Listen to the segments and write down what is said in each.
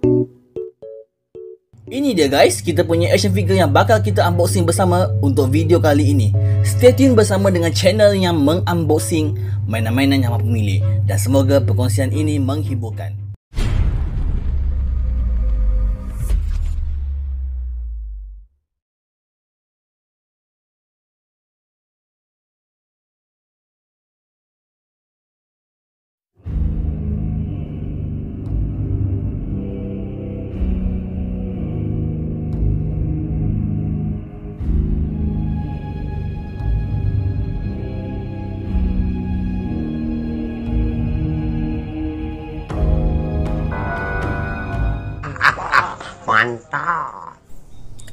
Ini dia guys, kita punya action figure yang bakal kita unboxing bersama untuk video kali ini. Stay tune bersama dengan channel yang mengunboxing mainan-mainan yang mampu milih. Dan semoga perkongsian ini menghiburkan. Mantap.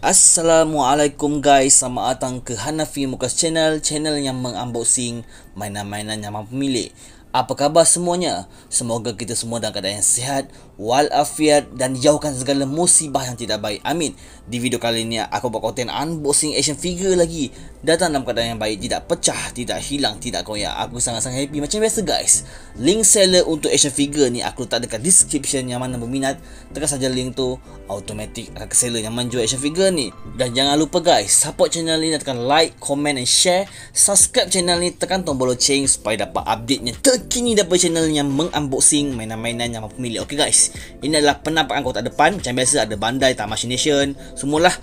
Assalamualaikum guys, selamat datang ke Hanafi Mukas Channel, channel yang mengunboxing mainan-mainan yang mampu milik. Apa khabar semuanya? Semoga kita semua dalam keadaan yang sihat, walafiat dan jauhkan segala musibah yang tidak baik. Amin. Di video kali ini aku buat konten unboxing action figure lagi. Datang dalam keadaan yang baik, tidak pecah, tidak hilang, tidak koyak. Aku sangat-sangat happy macam biasa guys. Link seller untuk action figure ni aku letak dekat description, yang mana berminat tekan saja link tu, automatic akan ke seller yang menjual action figure ni. Dan jangan lupa guys, support channel ni, tekan like, comment and share. Subscribe channel ni, tekan tombol loceng supaya dapat update nya terkini daripada channel yang mengunboxing mainan-mainan yang mampu milik. Okay guys, ini adalah penampakan kotak depan. Macam biasa ada Bandai, Tamashii, semualah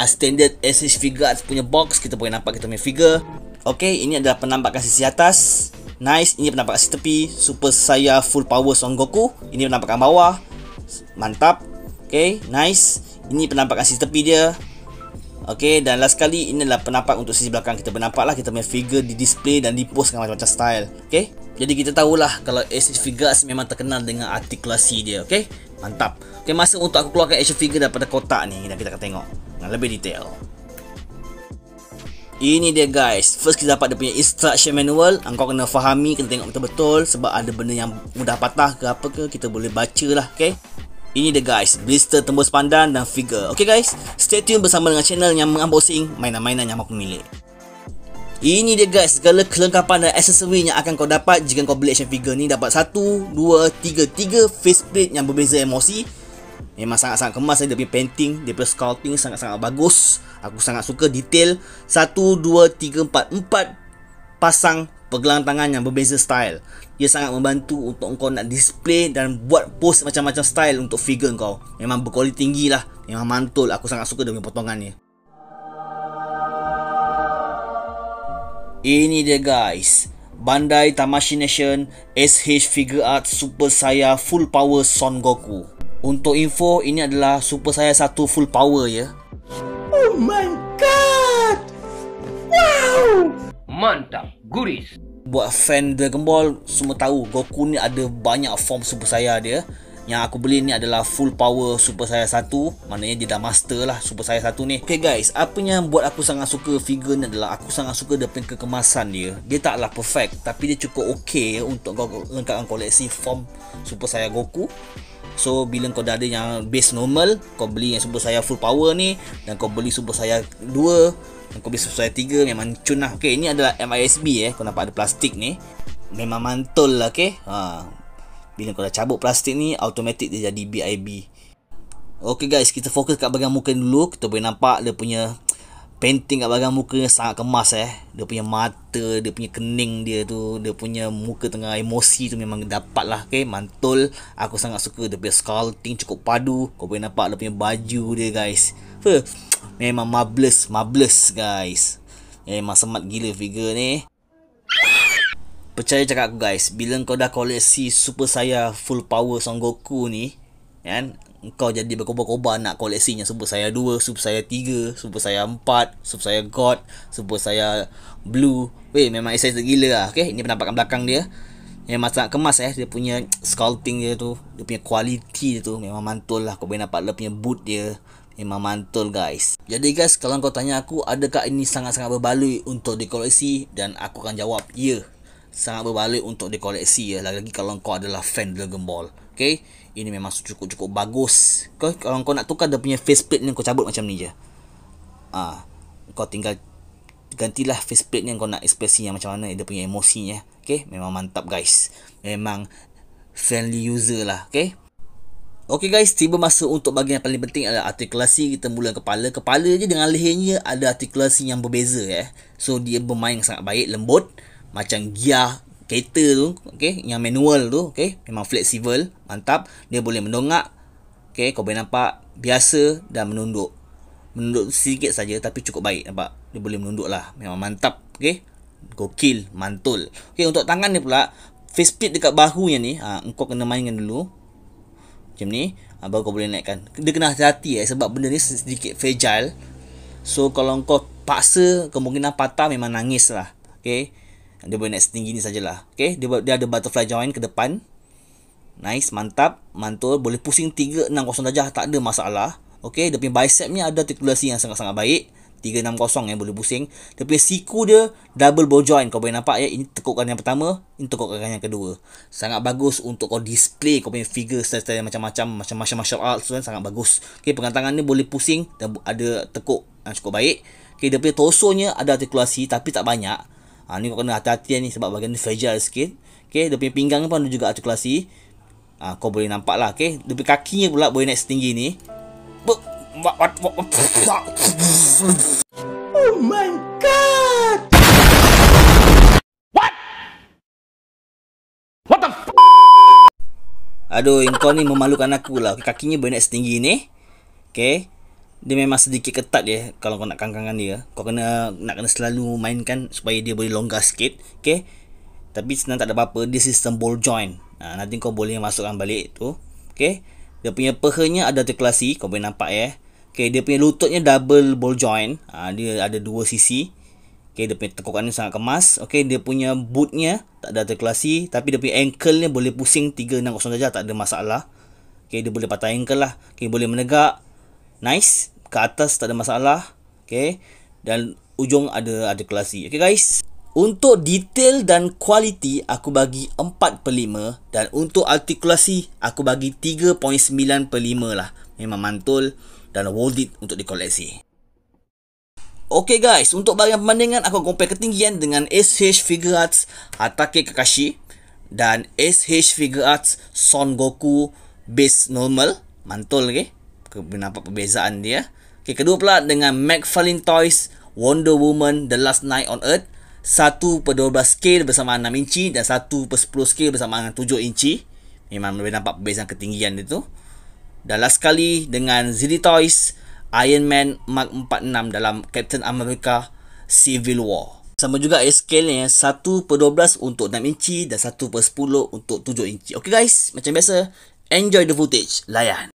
standard SH Figuarts punya box. Kita boleh nampak kita punya figure. Okay, ini adalah penampakan sisi atas. Nice. Ini penampakan sisi tepi, Super Saiyan Full Power Son Goku. Ini penampakan bawah. Mantap. Okay, nice. Ini penampakan sisi tepi dia. Okay, dan last kali ini adalah penampak untuk sisi belakang. Kita bernampaklah kita punya figure di display dan di post dengan macam-macam style. Okay, jadi kita tahulah kalau SH Figuarts memang terkenal dengan artikulasi dia. Okay, mantap. Okay, masa untuk aku keluarkan action figure daripada kotak ni, dan kita akan tengok dengan lebih detail. Ini dia guys. First kita dapat dia punya instruction manual. Engkau kena fahami, kena tengok betul-betul, sebab ada benda yang mudah patah ke apa ke, kita boleh baca lah. Okay, ini dia guys, blister tembus pandan dan figure. Okay guys, stay tune bersama dengan channel yang mengunboxing mainan-mainan yang mampu milik. Ini dia guys, segala kelengkapan dan aksesori yang akan kau dapat jika kau beli action figure ni. Dapat 1, 2, 3 faceplate yang berbeza emosi. Memang sangat-sangat kemas. Dia punya painting, dia punya sculpting sangat-sangat bagus. Aku sangat suka detail. 1, 2, 3, 4 pasang pergelangan tangan yang berbeza style. Dia sangat membantu untuk kau nak display dan buat pose macam-macam style untuk figure kau. Memang berkualiti tinggi lah. Memang mantul. Aku sangat suka dia punya potongan ni. Ini dia guys, Bandai Tamashii SH Figuarts Super Saiyan Full Power Son Goku. Untuk info, ini adalah Super Saiyan 1 full power ya. Oh my god. Wow. Mantap, guris. Buat fan Dragon Ball, semua tahu Goku ni ada banyak form Super Saiyan dia. Yang aku beli ni adalah full power Super Saiyan 1. Maknanya dia dah master lah Super Saiyan 1 ni. Okay guys, apa yang buat aku sangat suka figure ni adalah aku sangat suka dia punya kekemasan dia. Dia taklah perfect, tapi dia cukup okay untuk kau lengkapkan koleksi form Super Saiyan Goku. So bila kau dah ada yang base normal, kau beli yang Super Saiyan full power ni, dan kau beli Super Saiyan 2, dan kau beli Super Saiyan 3, memang cun lah. Okay, ini adalah MISB kau nampak ada plastik ni. Memang mantul lah. Okay, bila kau dah cabut plastik ni, automatic dia jadi BIB. Okay guys, kita fokus kat bahagian muka dulu. Kita boleh nampak dia punya painting kat bahagian muka sangat kemas. Dia punya mata, dia punya kening dia tu, dia punya muka tengah emosi tu memang dapat lah. Okay, mantul. Aku sangat suka dia punya sculpting cukup padu. Kau boleh nampak dia punya baju dia guys. Memang marvelous guys. Memang semat gila figure ni. Percaya cakap aku guys, bila kau dah koleksi Super Saiyan Full Power Son Goku ni, kan, kau jadi berkobar-kobar nak koleksinya Super Saiyan 2, Super Saiyan 3, Super Saiyan 4, Super Saiyan God, Super Saiyan Blue. Memang excited gila lah. Okay, ini penampakan belakang dia. Memang sangat kemas dia punya sculpting dia tu, dia punya quality dia tu memang mantul lah. Kau boleh nampak dia punya boot dia. Memang mantul guys. Jadi guys, kalau kau tanya aku adakah ini sangat-sangat berbaloi untuk dikoleksi, dan aku akan jawab ya, sangat berbaloi untuk dikoleksi ya. Lagi-lagi kalau kau adalah fan Dragon Ball. Okay, ini memang cukup bagus. Kalau kau nak tukar dia punya faceplate ni, kau cabut macam ni je. Kau tinggal gantilah faceplate ni, kau nak ekspresi yang macam mana dia punya emosinya. Okay, memang mantap guys. Memang friendly user lah. Okay, Okay guys, tiba masa untuk bahagian yang paling penting adalah artikulasi. Kita mula kepala. Kepala je dengan lehernya ada artikulasi yang berbeza So dia bermain sangat baik, lembut. Macam gear kereta tu, okay, yang manual tu, okay, memang fleksibel, mantap. Dia boleh mendongak, okay, kau boleh nampak biasa dan menunduk. Menunduk sedikit saja tapi cukup baik, nampak. Dia boleh menunduk lah, memang mantap, okay. Gokil, mantul. Okay, untuk tangan ni pula, face plate dekat bahunya ni, engkau kena mainkan dulu. Macam ni, baru kau boleh naikkan. Dia kena hati-hati sebab benda ni sedikit fragile. So kalau kau paksa, kemungkinan patah memang nangis lah. Okay, dia boleh naik setinggi ni sajalah. Okay, dia ada butterfly joint ke depan. Nice, mantap, mantul. Boleh pusing 360 darjah, tak ada masalah. Okay, dia punya bicep ni ada artikulasi yang sangat-sangat baik. 360 boleh pusing. Dia punya siku dia double ball joint. Kau boleh nampak ini tekukan yang pertama, ini tekukan yang kedua. Sangat bagus untuk kau display kau punya figure style macam-macam, macam martial arts tu kan, sangat bagus. Okay, pegang tangan ni boleh pusing dan ada tekuk yang cukup baik. Okay, dia punya torsonya ada artikulasi tapi tak banyak. Ni kau kena hati-hati ni sebab bahagian ni fragile sikit. Okay, dia punya pinggang pun ada juga artikulasi. Kau boleh nampak lah. Okay, dia punya kakinya pula boleh naik setinggi ni. Oh my god! What the f? Aduh, kau ni memalukan aku lah. Kakinya boleh naik setinggi ni. Okay, dia memang sedikit ketat dia. Kalau kau nak kangkangan dia, kau kena selalu mainkan supaya dia boleh longgar sikit. Okay, tapi senang, tak ada apa-apa. Dia sistem ball joint. Nanti kau boleh masukkan balik tu. Okay, dia punya pahanya ada artikulasi. Kau boleh nampak Okay, dia punya lututnya double ball joint. Dia ada 2 sisi. Okay, dia punya tekukan ni sangat kemas. Okay, dia punya bootnya tak ada artikulasi. Tapi dia punya ankle ni boleh pusing 360 darjah, tak ada masalah. Okay, dia boleh patah ankle lah. Okay, boleh menegak. Nice. Ke atas tak ada masalah. Okay, dan ujung ada artikulasi. Okay guys, untuk detail dan kualiti aku bagi 4/5. Dan untuk artikulasi aku bagi 3.9/5 lah. Memang mantul dan worth it untuk dikoleksi. Okay guys, untuk bahagian perbandingan aku compare ketinggian dengan SH Figure Arts Hatake Kakashi dan SH Figure Arts Son Goku base normal. Mantul, okay, nampak perbezaan dia. Okay, kedua pula dengan McFarlane Toys Wonder Woman The Last Night on Earth, 1/12 scale bersama 6 inci dan 1/10 scale bersama 7 inci. Memang boleh nampak perbezaan ketinggian dia tu. Dan last sekali dengan ZD Toys Iron Man Mark 46 dalam Captain America Civil War. Sama juga scale nya 1/12 untuk 6 inci dan 1/10 untuk 7 inci. Okay guys, macam biasa, enjoy the footage. Layan.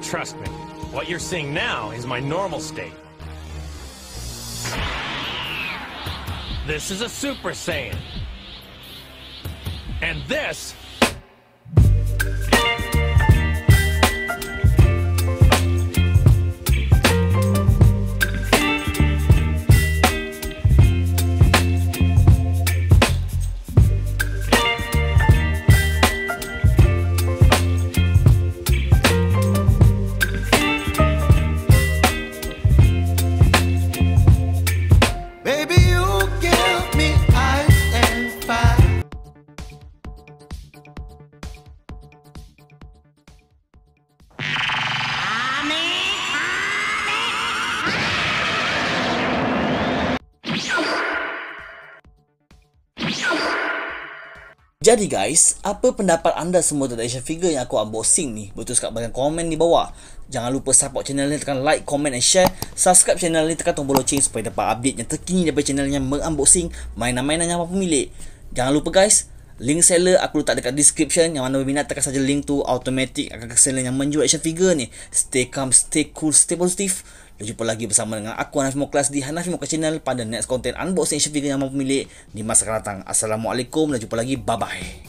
Trust me, what you're seeing now is my normal state. This is a Super Saiyan. And this... Jadi guys, apa pendapat anda semua tentang action figure yang aku unboxing ni? Betul kat bahagian komen di bawah. Jangan lupa support channel ni, tekan like, comment and share. Subscribe channel ni, tekan tombol loceng supaya dapat update yang terkini daripada channel yang mengunboxing mainan-mainan yang apa pemilik. Jangan lupa guys, link seller aku letak dekat description. Yang mana berminat tekan saja link tu, automatic akan ke seller yang menjual action figure ni. Stay calm, stay cool, stay positif. Jumpa lagi bersama dengan aku Hanafi Moklas di Hanafi Moklas channel pada next content unboxing action figure yang mampu milik di masa akan datang. Assalamualaikum dan jumpa lagi. Bye bye.